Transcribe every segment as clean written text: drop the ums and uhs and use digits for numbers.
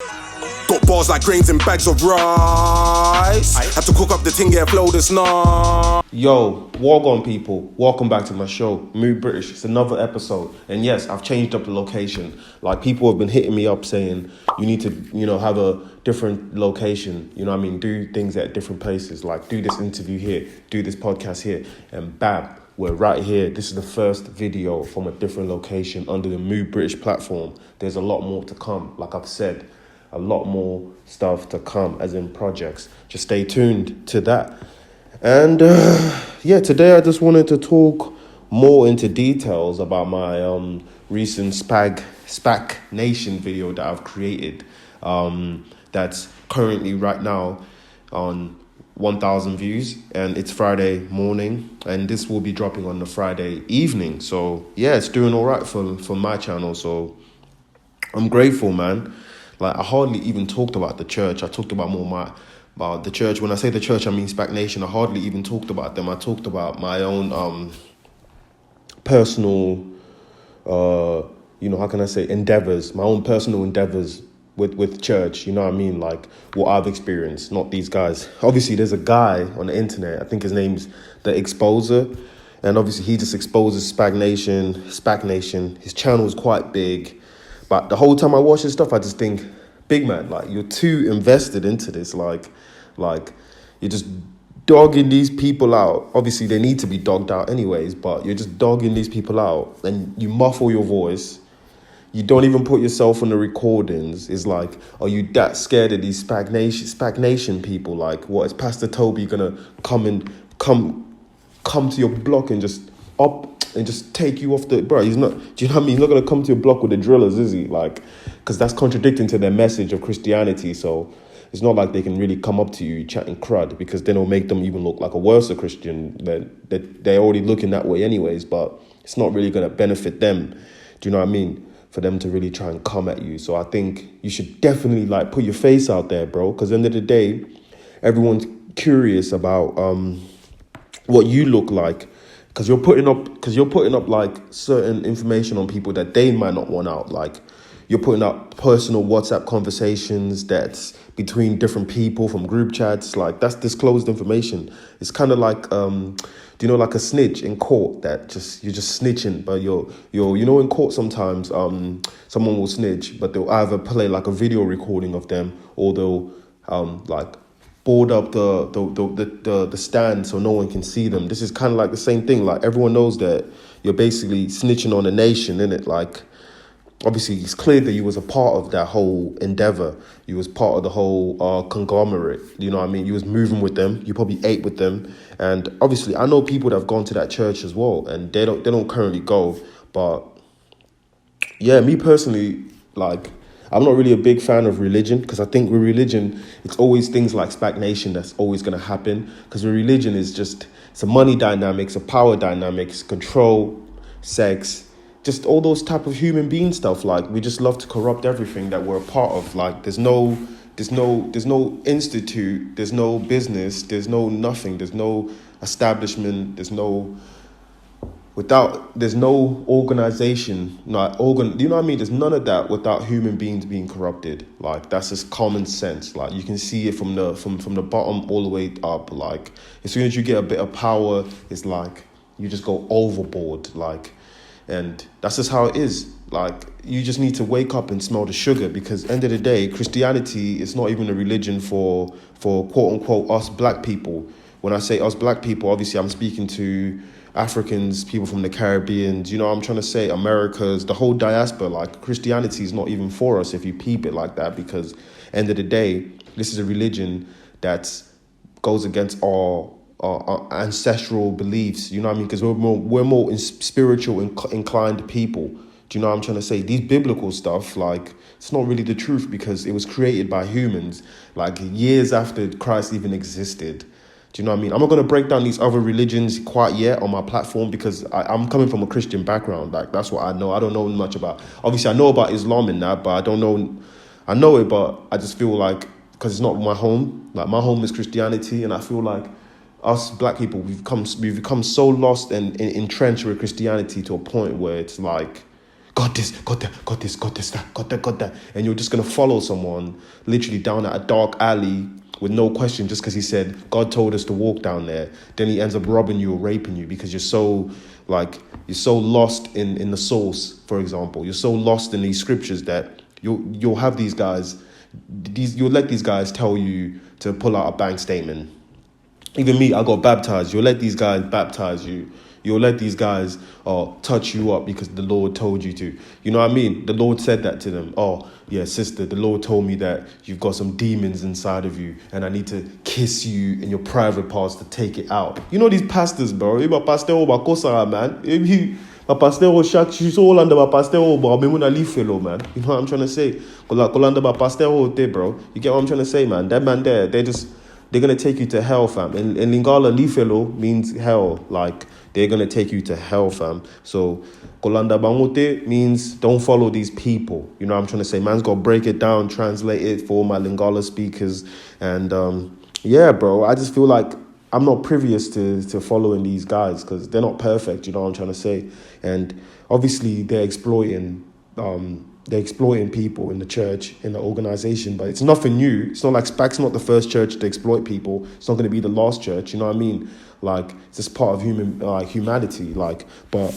Got bars like grains and bags of rice. Had to cook up the thing, get flow this night. Yo, welcome people. Welcome back to my show, MuBritish. It's another episode. And yes, I've changed up the location. Like, people have been hitting me up saying you need to, have a different location. Do things at different places. Like, do this interview here, do this podcast here. And bam, we're right here. This is the first video from a different location under the MuBritish platform. There's a lot more to come. Like I've said, a lot more stuff to come, as in projects. Just stay tuned to that. And today I just wanted to talk more into details about my recent SPAC Nation video that I've created. That's currently right now on 1,000 views, and it's Friday morning, and this will be dropping on the Friday evening. So yeah, it's doing all right for my channel. So I'm grateful, man. Like, I hardly even talked about the church. I talked about about the church. When I say the church, I mean SPAC Nation. I hardly even talked about them. I talked about my own personal, endeavors, my own personal endeavors with church. Like, what I've experienced, not these guys. Obviously, there's a guy on the internet, I think his name's The Exposer, and obviously he just exposes SPAC Nation. His channel is quite big. But the whole time I watch this stuff, I just think, big man, like, you're too invested into this. Like you're just dogging these people out. Obviously, they need to be dogged out anyways, but you're just dogging these people out, and you muffle your voice. You don't even put yourself on the recordings. It's like, are you that scared of these SPAC Nation people? Like, what, is Pastor Toby gonna come to your block and just take you off the... Bro, he's not... Do you know what I mean? He's not going to come to your block with the drillers, is he? Like, because that's contradicting to their message of Christianity. So it's not like they can really come up to you chatting crud, because then it'll make them even look like a worse Christian. They're already looking that way anyways, but it's not really going to benefit them. Do you know what I mean? For them to really try and come at you. So I think you should definitely, like, put your face out there, bro. Because at the end of the day, everyone's curious about what you look like. Because you're putting up like certain information on people that they might not want out. Like, you're putting up personal WhatsApp conversations that's between different people from group chats. Like, that's disclosed information. It's kind of like, like a snitch in court that you're just snitching, but you're in court sometimes someone will snitch, but they'll either play like a video recording of them, or they'll board up the stand so no one can see them. This is kind of like the same thing. Like, everyone knows that you're basically snitching on a nation, innit? Like, obviously, it's clear that you was a part of that whole endeavor. You was part of the whole conglomerate. You know what I mean? You was moving with them. You probably ate with them. And obviously, I know people that have gone to that church as well, and they don't currently go. But yeah, me personally, like, I'm not really a big fan of religion, because I think with religion, it's always things like SPAC Nation that's always going to happen. Because with religion is just, it's a money dynamics, a power dynamics, control, sex, just all those type of human being stuff. Like, we just love to corrupt everything that we're a part of. Like, there's no institute, there's no business, there's no nothing, there's no establishment, there's no organization, you know what I mean? There's none of that without human beings being corrupted. Like, that's just common sense. Like, you can see it from the bottom all the way up. Like, as soon as you get a bit of power, it's like you just go overboard. Like, and that's just how it is. Like, you just need to wake up and smell the sugar, because at the end of the day, Christianity is not even a religion for quote unquote us black people. When I say us black people, obviously I'm speaking to Africans, people from the Caribbean, I'm trying to say Americas, the whole diaspora. Like, Christianity is not even for us if you peep it like that, because end of the day, this is a religion that goes against our ancestral beliefs, you know what I mean? Because we're more spiritual inclined people. Do you know what I'm trying to say? These biblical stuff, like, it's not really the truth, because it was created by humans, like, years after Christ even existed. Do you know what I mean? I'm not going to break down these other religions quite yet on my platform, because I'm coming from a Christian background. Like, that's what I know. I don't know much about... Obviously, I know about Islam and that, but I don't know... I know it, but I just feel like, because it's not my home. Like, my home is Christianity, and I feel like us black people, we've become so lost and entrenched with Christianity to a point where it's like... got this, got that, got this, got this, that, got that. And you're just going to follow someone literally down at a dark alley with no question just because he said, God told us to walk down there. Then he ends up robbing you or raping you because you're so lost in the source, for example. You're so lost in these scriptures that you'll have these guys, you'll let these guys tell you to pull out a bank statement. Even me, I got baptized. You'll let these guys baptize you. You'll let these guys touch you up because the Lord told you to. You know what I mean? The Lord said that to them. Oh, yeah, sister, the Lord told me that you've got some demons inside of you and I need to kiss you in your private parts to take it out. You know these pastors, bro. My pastor, man. My pastor, she's all under my pastor, bro. Man. You know what I'm trying to say? Under my pastor, bro. You get what I'm trying to say, man? That man there, they're going to take you to hell, fam. And Lingala Lifelo means hell. Like, they're going to take you to hell, fam. So, Kolanda Bangote means don't follow these people. You know what I'm trying to say? Man's got to break it down, translate it for my Lingala speakers. And, yeah, bro, I just feel like I'm not previous to following these guys because they're not perfect, you know what I'm trying to say? And obviously, they're exploiting people in the church, in the organization, but it's nothing new. It's not like SPAC's not the first church to exploit people. It's not going to be the last church, you know what I mean? Like, it's just part of humanity, but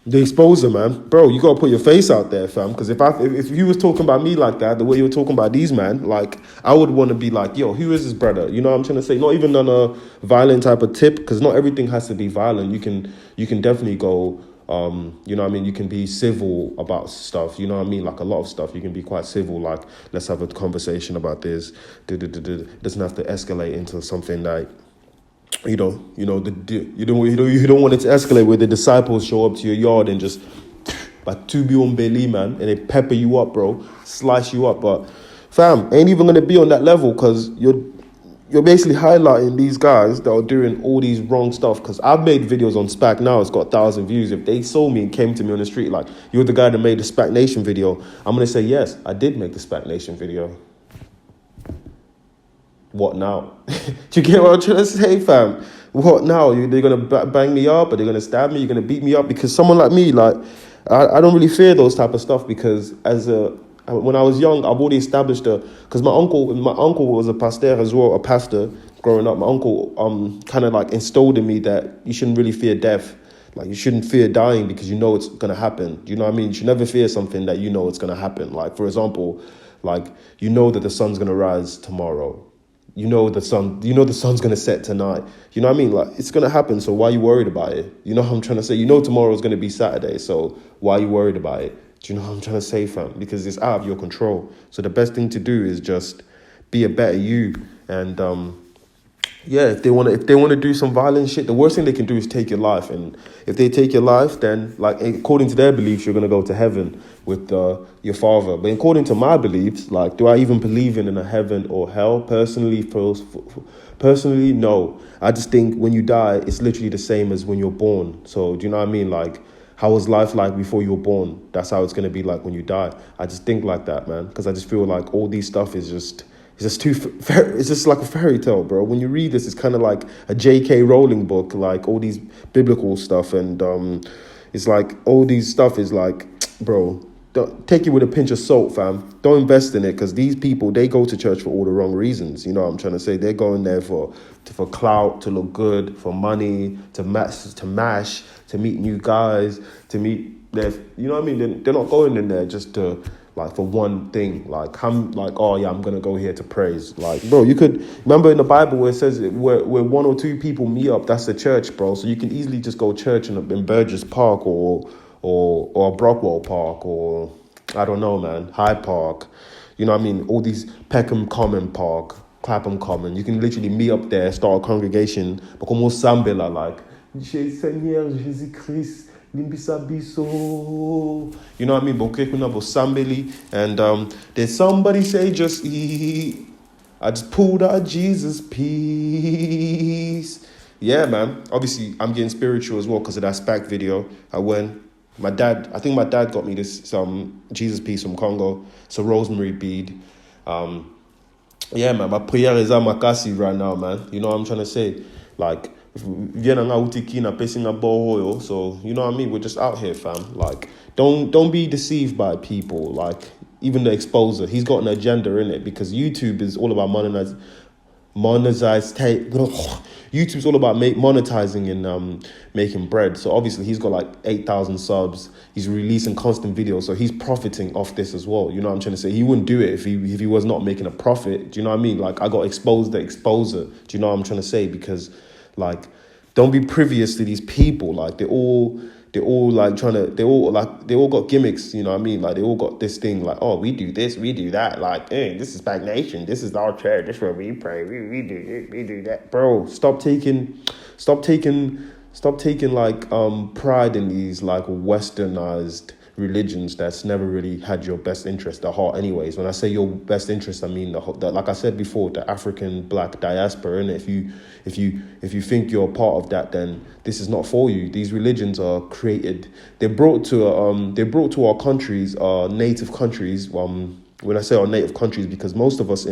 the exposure, man, bro, you got to put your face out there, fam, because if you was talking about me like that, the way you were talking about these, man, like, I would want to be like, yo, who is this brother? You know what I'm trying to say? Not even on a violent type of tip, because not everything has to be violent. You can definitely go, you know what I mean? You can be civil about stuff, you know what I mean? Like a lot of stuff, you can be quite civil, like, let's have a conversation about this. It doesn't have to escalate into something like, you don't want it to escalate where the disciples show up to your yard and just belly, man, and they pepper you up, bro, slice you up. But fam, ain't even gonna be on that level because you're basically highlighting these guys that are doing all these wrong stuff. Because I've made videos on SPAC now, it's got 1,000 views. If they saw me and came to me on the street like, you're the guy that made the SPAC Nation video, I'm gonna say, yes, I did make the SPAC Nation video. What now? Do you get what I'm trying to say, fam? What now? They're going to bang me up, or they're going to stab me, you're going to beat me up? Because someone like me, like, I don't really fear those type of stuff because when I was young, I've already established because my uncle was a pastor as well, a pastor growing up. My uncle kind of like instilled in me that you shouldn't really fear death. Like, you shouldn't fear dying because you know it's going to happen. You know what I mean? You should never fear something that you know it's going to happen. Like, for example, like, you know that the sun's going to rise tomorrow. You know the sun's going to set tonight. You know what I mean? Like, it's going to happen, so why are you worried about it? You know what I'm trying to say? You know tomorrow's going to be Saturday, so why are you worried about it? Do you know what I'm trying to say, fam? Because it's out of your control. So the best thing to do is just be a better you. And yeah, if they want to do some violent shit, the worst thing they can do is take your life. And if they take your life, then, like, according to their beliefs, you're going to go to heaven with your father. But according to my beliefs, like, do I even believe in a heaven or hell? Personally, no. I just think when you die, it's literally the same as when you're born. So do you know what I mean? Like, how was life like before you were born? That's how it's going to be like when you die. I just think like that, man, because I just feel like all these stuff is just... It's just like a fairy tale, bro. When you read this, it's kind of like a J.K. Rowling book, like all these biblical stuff. And it's like all these stuff is like, bro, don't take it with a pinch of salt, fam. Don't invest in it because these people, they go to church for all the wrong reasons. You know what I'm trying to say? They're going there for clout, to look good, for money, to mash, to meet new guys, to meet their, you know what I mean? They're not going in there just to... like, for one thing, like, I'm like, oh yeah, I'm gonna go here to praise. Like, bro, you could remember in the Bible where it says where one or two people meet up, that's the church, bro. So you can easily just go church in Burgess Park or Brockwell Park or I don't know, man, Hyde Park. You know what I mean? All these Peckham Common Park, Clapham Common. You can literally meet up there, start a congregation, como Sambela, like, Seigneur Jésus-Christ. You know what I mean? And did somebody say just eat? I just pulled out Jesus' piece. Yeah, man. Obviously, I'm getting spiritual as well because of that SPAC video. I think my dad got me this Jesus piece from Congo. It's a rosemary bead. Yeah, man. My prayer is at Makasi right now, man. You know what I'm trying to say? Like, Vienna nga utiki na pesi nga bohoyo. So you know what I mean. We're just out here, fam. Like don't be deceived by people. Like even the exposer, he's got an agenda in it because YouTube is all about YouTube's all about monetizing and making bread. So obviously he's got like 8,000 subs. He's releasing constant videos, so he's profiting off this as well. You know what I'm trying to say? He wouldn't do it if he was not making a profit. Do you know what I mean? Like I got exposed the exposer. Do you know what I'm trying to say? Because like don't be previous to these people. Like they all got gimmicks, you know what I mean? Like they all got this thing like, oh, we do this, we do that. Like, hey, this is SPAC Nation, this is our church, this is where we pray, we do it, we do that. Bro, stop taking like pride in these like westernized religions that's never really had your best interest at heart anyways. When I say your best interest, I mean the like I said before, the African black diaspora. And if you think you're a part of that, then this is not for you. These religions are created, they're brought to our countries, our native countries. When I say our native countries, because most of us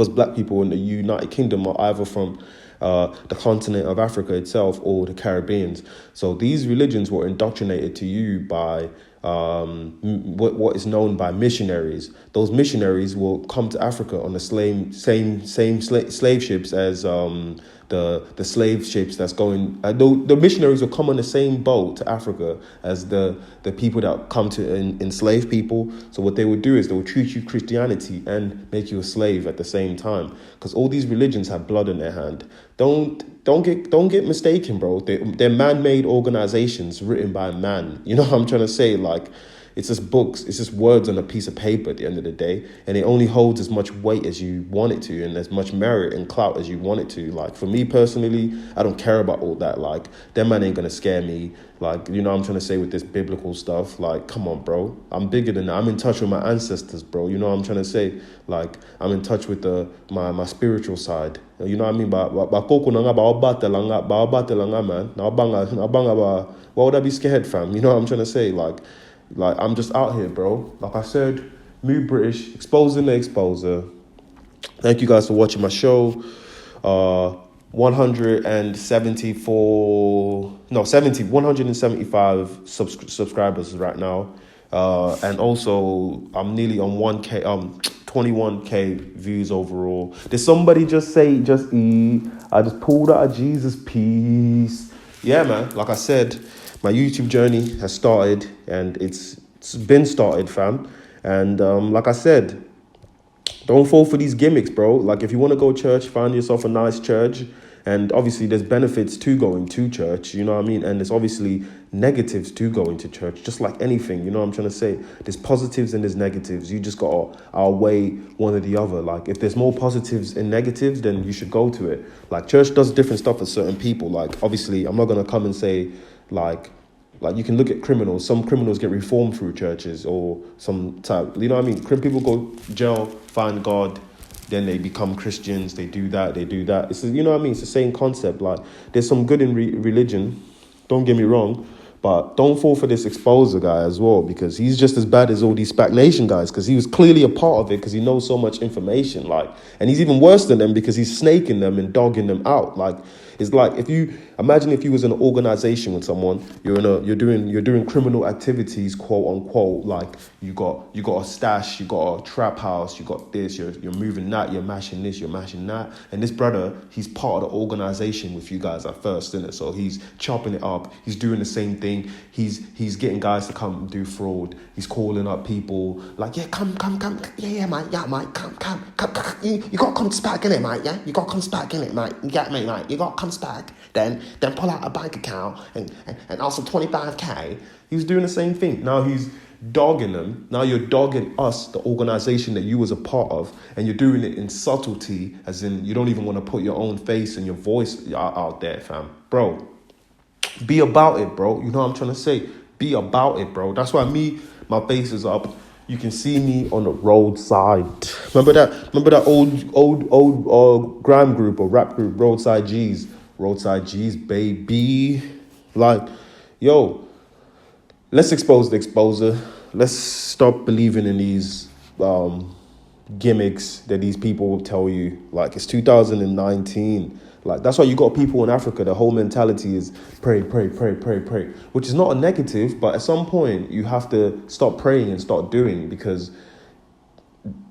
black people in the United Kingdom are either from the continent of Africa itself or the Caribbeans. So these religions were indoctrinated to you by what is known by missionaries. Those missionaries will come to Africa on the same slave ships as the slave ships that's going. The missionaries will come on the same boat to Africa as the people that come to enslave people. So what they would do is they would treat you Christianity and make you a slave at the same time, because all these religions have blood in their hand. Don't get mistaken, bro. They're man-made organizations written by man. You know what I'm trying to say? Like, it's just books, it's just words on a piece of paper at the end of the day, and it only holds as much weight as you want it to, and as much merit and clout as you want it to. Like, for me personally, I don't care about all that. Like, that man ain't gonna scare me. Like, you know what I'm trying to say with this biblical stuff? Like, come on, bro. I'm bigger than that. I'm in touch with my ancestors, bro. You know what I'm trying to say? Like, I'm in touch with my spiritual side. You know what I mean? But man. Why would I be scared, fam? You know what I'm trying to say? Like I'm just out here, bro. Like I said, MuBritish, exposing the exposer. Thank you guys for watching my show. 175 subscribers right now. And also I'm nearly on 1K, 21K views overall. Did somebody just say, just eat? I just pulled out a Jesus piece. Yeah, man. Like I said, my YouTube journey has started, and it's been started, fam. And like I said, don't fall for these gimmicks, bro. Like, if you want to go to church, find yourself a nice church. And obviously there's benefits to going to church, you know what I mean? And there's obviously negatives to going to church, just like anything, you know what I'm trying to say? There's positives and there's negatives. You just got to outweigh one or the other. Like, if there's more positives and negatives, then you should go to it. Like, church does different stuff for certain people. Like, obviously, I'm not going to come and say, like you can look at criminals. Some criminals get reformed through churches or some type, you know what I mean? People go to jail, find God, then they become Christians, they do that. It's, you know what I mean? It's the same concept. Like, there's some good in religion, don't get me wrong, but don't fall for this exposer guy as well, because he's just as bad as all these SPAC Nation guys, because he was clearly a part of it, because he knows so much information. Like, and he's even worse than them because he's snaking them and dogging them out. Like, it's like, if you was in an organization with someone, you're doing criminal activities, quote unquote. Like, you got a stash, you got a trap house, you got this, you're moving that, you're mashing this, you're mashing that. And this brother, he's part of the organization with you guys at first, isn't it? So he's chopping it up, he's doing the same thing, he's getting guys to come and do fraud, he's calling up people like, yeah, come, yeah, mate, come, you gotta come SPAC in it, mate, yeah, you gotta come SPAC in it, mate, you get me, mate, you gotta come SPAC, then pull out a bank account and also 25k. He was doing the same thing. Now he's dogging them. Now you're dogging us, the organization that you was a part of, and you're doing it in subtlety, as in you don't even want to put your own face and your voice out there, fam. Bro, be about it, bro. You know what I'm trying to say? Be about it, bro. That's why my face is up. You can see me on the roadside. Remember that old grime group or rap group, Roadside G's, baby. Like, yo, let's expose the exposer. Let's stop believing in these gimmicks that these people will tell you. Like, it's 2019. Like, that's why you got people in Africa, the whole mentality is pray, pray, pray, pray, pray, which is not a negative, but at some point you have to stop praying and start doing, because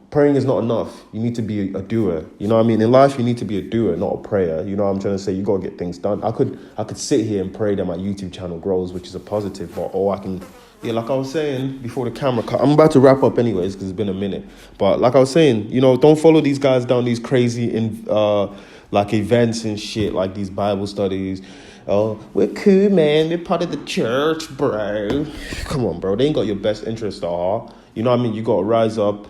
praying is not enough. You need to be a doer. You know what I mean? In life, you need to be a doer, not a prayer. You know what I'm trying to say? You got to get things done. I could sit here and pray that my YouTube channel grows, which is a positive, or I can, yeah, like I was saying before the camera cut, I'm about to wrap up anyways because it's been a minute. But like I was saying, you know, don't follow these guys down these crazy like events and shit, like these Bible studies. Oh, we're cool, man. We're part of the church, bro. Come on, bro. They ain't got your best interest at heart. You know what I mean? You got to rise up.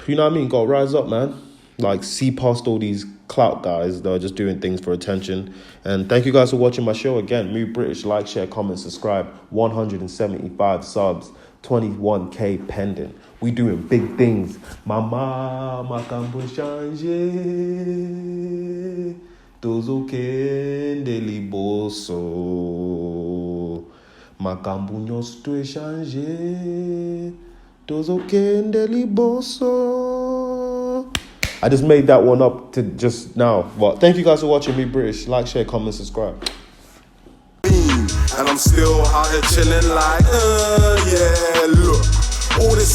You know what I mean? Got to rise up, man. Like, see past all these clout guys that are just doing things for attention. And thank you guys for watching my show again. MuBritish, like, share, comment, subscribe. 175 subs. 21K pending. We doing big things. Mama, makambo change. Tozo kendeli boso. Makambo nyosto change. Tozo kendeli boso. I just made that one up to just now. But thank you guys for watching MuBritish. Like, share, comment, subscribe. And I'm still out here chilling like, yeah, look. All this